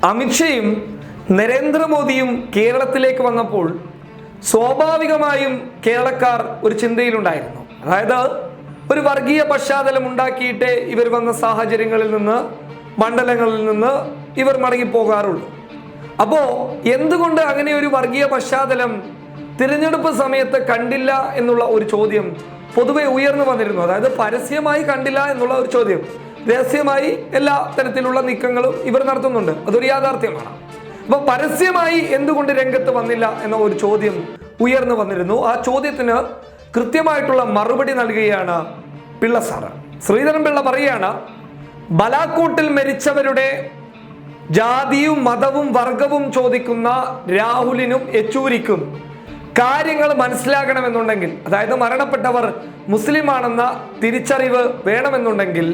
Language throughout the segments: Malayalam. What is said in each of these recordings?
അമിത്ഷയും നരേന്ദ്രമോദിയും കേരളത്തിലേക്ക് വന്നപ്പോൾ സ്വാഭാവികമായും കേരളക്കാർ ഒരു ചിന്തയിലുണ്ടായിരുന്നു. അതായത് ഒരു വർഗീയ പശ്ചാത്തലം ഉണ്ടാക്കിയിട്ടേ ഇവർ വന്ന സാഹചര്യങ്ങളിൽ നിന്ന്, മണ്ഡലങ്ങളിൽ നിന്ന് ഇവർ മടങ്ങിപ്പോകാറുള്ളൂ. അപ്പോൾ എന്തുകൊണ്ട് അങ്ങനെ ഒരു വർഗീയ പശ്ചാത്തലം തിരഞ്ഞെടുപ്പ് സമയത്ത് കണ്ടില്ല എന്നുള്ള ഒരു ചോദ്യം പൊതുവെ ഉയർന്നു വന്നിരുന്നു. അതായത് പരസ്യമായി കണ്ടില്ല എന്നുള്ള ഒരു ചോദ്യം. രഹസ്യമായി എല്ലാ തരത്തിലുള്ള നീക്കങ്ങളും ഇവർ നടത്തുന്നുണ്ട്, അതൊരു യാഥാർത്ഥ്യമാണ്. അപ്പോൾ പരസ്യമായി എന്തുകൊണ്ട് രംഗത്ത് വന്നില്ല എന്ന ഒരു ചോദ്യം ഉയർന്നു വന്നിരുന്നു. ആ ചോദ്യത്തിന് കൃത്യമായിട്ടുള്ള മറുപടി നൽകുകയാണ് പിള്ള സാറ്. ശ്രീധരൻ പിള്ള പറയുകയാണ്, ബലാക്കോട്ടിൽ മരിച്ചവരുടെ ജാതിയും മതവും വർഗവും ചോദിക്കുന്ന രാഹുലിനും യെച്ചൂരിക്കും കാര്യങ്ങൾ മനസ്സിലാകണമെന്നുണ്ടെങ്കിൽ, അതായത് മരണപ്പെട്ടവർ മുസ്ലിമാണെന്ന തിരിച്ചറിവ് വേണമെന്നുണ്ടെങ്കിൽ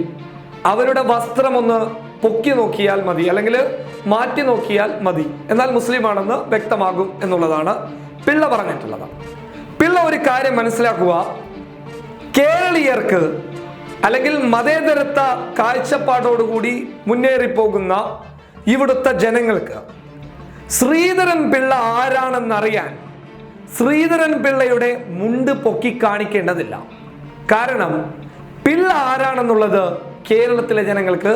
അവരുടെ വസ്ത്രമൊന്ന് പൊക്കി നോക്കിയാൽ മതി, അല്ലെങ്കിൽ മാറ്റി നോക്കിയാൽ മതി, എന്നാൽ മുസ്ലിമാണെന്ന് വ്യക്തമാകും എന്നുള്ളതാണ് പിള്ള പറഞ്ഞിട്ടുള്ളത്. പിള്ള ഒരു കാര്യം മനസ്സിലാക്കുക, കേരളീയർക്ക് അല്ലെങ്കിൽ മതേതരത്വ കാഴ്ചപ്പാടോടുകൂടി മുന്നേറിപ്പോകുന്ന ഇവിടുത്തെ ജനങ്ങൾക്ക് ശ്രീധരൻ പിള്ള ആരാണെന്നറിയാൻ ശ്രീധരൻ പിള്ളയുടെ മുണ്ട് പൊക്കി കാണിക്കേണ്ടതില്ല. കാരണം പിള്ള ആരാണെന്നുള്ളത് കേരളത്തിലെ ജനങ്ങൾക്ക്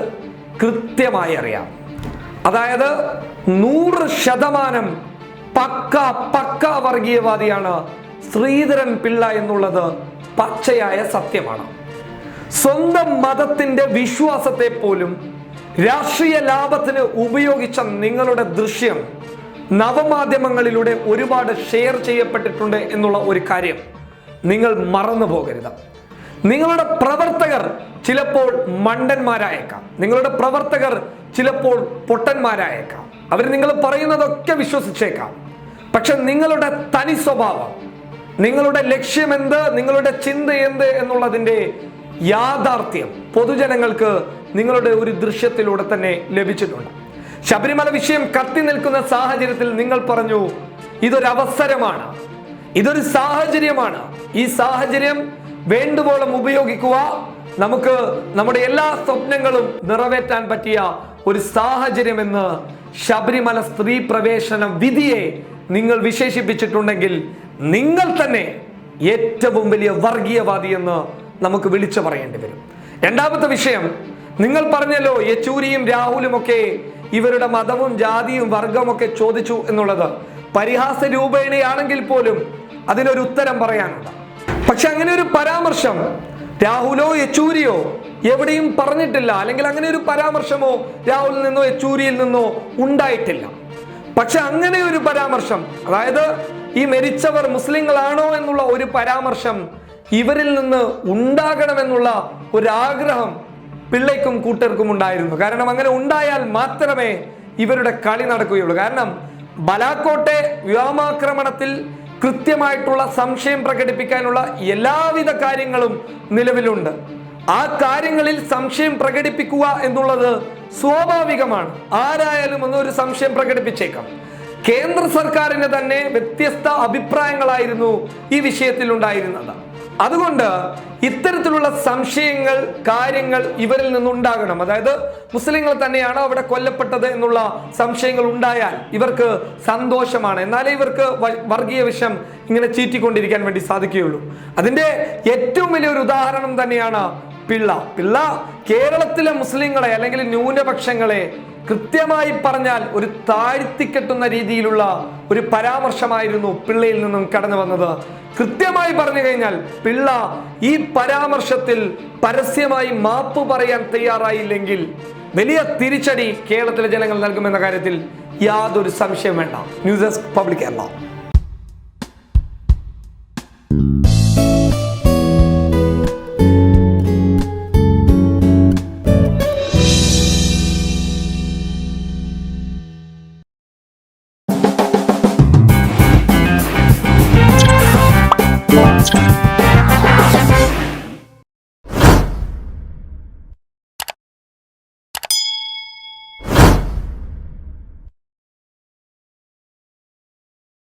കൃത്യമായി അറിയാം. അതായത് 100% പക്ക വർഗീയവാദിയാണ് ശ്രീധരൻ പിള്ള എന്നുള്ളത് പച്ചയായ സത്യമാണ്. സ്വന്തം മതത്തിന്റെ വിശ്വാസത്തെ പോലും രാഷ്ട്രീയ ലാഭത്തിന് ഉപയോഗിച്ച നിങ്ങളുടെ ദൃശ്യം നവമാധ്യമങ്ങളിലൂടെ ഒരുപാട് ഷെയർ ചെയ്യപ്പെട്ടിട്ടുണ്ട് എന്നുള്ള ഒരു കാര്യം നിങ്ങൾ മറന്നു പോകരുത്. നിങ്ങളുടെ പ്രവർത്തകർ ചിലപ്പോൾ മണ്ടന്മാരായേക്കാം, നിങ്ങളുടെ പ്രവർത്തകർ ചിലപ്പോൾ പൊട്ടന്മാരായേക്കാം, അവർ നിങ്ങൾ പറയുന്നതൊക്കെ വിശ്വസിച്ചേക്കാം. പക്ഷെ നിങ്ങളുടെ തനി സ്വഭാവം, നിങ്ങളുടെ ലക്ഷ്യമെന്ത്, നിങ്ങളുടെ ചിന്ത എന്ത് എന്നുള്ളതിൻ്റെ യാഥാർത്ഥ്യം പൊതുജനങ്ങൾക്ക് നിങ്ങളുടെ ഒരു ദൃശ്യത്തിലൂടെ തന്നെ ലഭിച്ചിട്ടുണ്ട്. ശബരിമല വിഷയം കത്തി നിൽക്കുന്ന സാഹചര്യത്തിൽ നിങ്ങൾ പറഞ്ഞു, ഇതൊരവസരമാണ്, ഇതൊരു സാഹചര്യമാണ്, ഈ സാഹചര്യം വേണ്ടുവോളം ഉപയോഗിക്കുക, നമുക്ക് നമ്മുടെ എല്ലാ സ്വപ്നങ്ങളും നിറവേറ്റാൻ പറ്റിയ ഒരു സാഹചര്യമെന്ന് ശബരിമല സ്ത്രീ പ്രവേശന വിധിയെ നിങ്ങൾ വിശേഷിപ്പിച്ചിട്ടുണ്ടെങ്കിൽ നിങ്ങൾ തന്നെ ഏറ്റവും വലിയ വർഗീയവാദി എന്ന് നമുക്ക് വിളിച്ചു പറയേണ്ടി വരും. രണ്ടാമത്തെ വിഷയം, നിങ്ങൾ പറഞ്ഞല്ലോ യെച്ചൂരിയും രാഹുലും ഒക്കെ ഇവരുടെ മതവും ജാതിയും വർഗവും ഒക്കെ ചോദിച്ചു എന്നുള്ളത് പരിഹാസ രൂപേണയാണെങ്കിൽ പോലും അതിനൊരു ഉത്തരം പറയാനുണ്ട്. പക്ഷെ അങ്ങനെ ഒരു പരാമർശം രാഹുലോ യെച്ചൂരിയോ എവിടെയും പറഞ്ഞിട്ടില്ല, അല്ലെങ്കിൽ അങ്ങനെ ഒരു പരാമർശമോ രാഹുലിൽ നിന്നോ യെച്ചൂരിയിൽ നിന്നോ ഉണ്ടായിട്ടില്ല. പക്ഷെ അങ്ങനെ ഒരു പരാമർശം, അതായത് ഈ മരിച്ചവർ മുസ്ലിങ്ങളാണോ എന്നുള്ള ഒരു പരാമർശം ഇവരിൽ നിന്ന് ഉണ്ടാകണമെന്നുള്ള ഒരാഗ്രഹം പിള്ളയ്ക്കും കൂട്ടർക്കും ഉണ്ടായിരുന്നു. കാരണം അങ്ങനെ ഉണ്ടായാൽ മാത്രമേ ഇവരുടെ കളി നടക്കുകയുള്ളൂ. കാരണം ബലാക്കോട്ടെ വ്യോമാക്രമണത്തിൽ കൃത്യമായിട്ടുള്ള സംശയം പ്രകടിപ്പിക്കാനുള്ള എല്ലാവിധ കാര്യങ്ങളും നിലവിലുണ്ട്. ആ കാര്യങ്ങളിൽ സംശയം പ്രകടിപ്പിക്കുക എന്നുള്ളത് സ്വാഭാവികമാണ്. ആരായാലും ഒന്നൊരു സംശയം പ്രകടിപ്പിച്ചേക്കാം. കേന്ദ്ര സർക്കാരിന് തന്നെ വ്യത്യസ്ത അഭിപ്രായങ്ങളായിരുന്നു ഈ വിഷയത്തിൽ ഉണ്ടായിരുന്നത്. അതുകൊണ്ട് ഇത്തരത്തിലുള്ള സംശയങ്ങൾ, കാര്യങ്ങൾ ഇവരിൽ നിന്നുണ്ടാകണം. അതായത് മുസ്ലിങ്ങൾ തന്നെയാണ് അവിടെ കൊല്ലപ്പെട്ടത് എന്നുള്ള സംശയങ്ങൾ ഉണ്ടായാൽ ഇവർക്ക് സന്തോഷമാണ്. എന്നാലേ ഇവർക്ക് വർഗീയ വിഷം ഇങ്ങനെ ചീറ്റിക്കൊണ്ടിരിക്കാൻ വേണ്ടി സാധിക്കുകയുള്ളൂ. അതിന്റെ ഏറ്റവും വലിയൊരു ഉദാഹരണം തന്നെയാണ് പിള്ള. കേരളത്തിലെ മുസ്ലിങ്ങളെ അല്ലെങ്കിൽ ന്യൂനപക്ഷങ്ങളെ കൃത്യമായി പറഞ്ഞാൽ ഒരു താഴ്ത്തിക്കെട്ടുന്ന രീതിയിലുള്ള ഒരു പരാമർശമായിരുന്നു പിള്ളയിൽ നിന്നും കടന്നു വന്നത്. കൃത്യമായി പറഞ്ഞു കഴിഞ്ഞാൽ പിള്ള ഈ പരാമർശത്തിൽ പരസ്യമായി മാപ്പ് പറയാൻ തയ്യാറായില്ലെങ്കിൽ വലിയ തിരിച്ചടി കേരളത്തിലെ ജനങ്ങൾ നൽകുമെന്ന കാര്യത്തിൽ യാതൊരു സംശയം വേണ്ട. News desk public Kerala.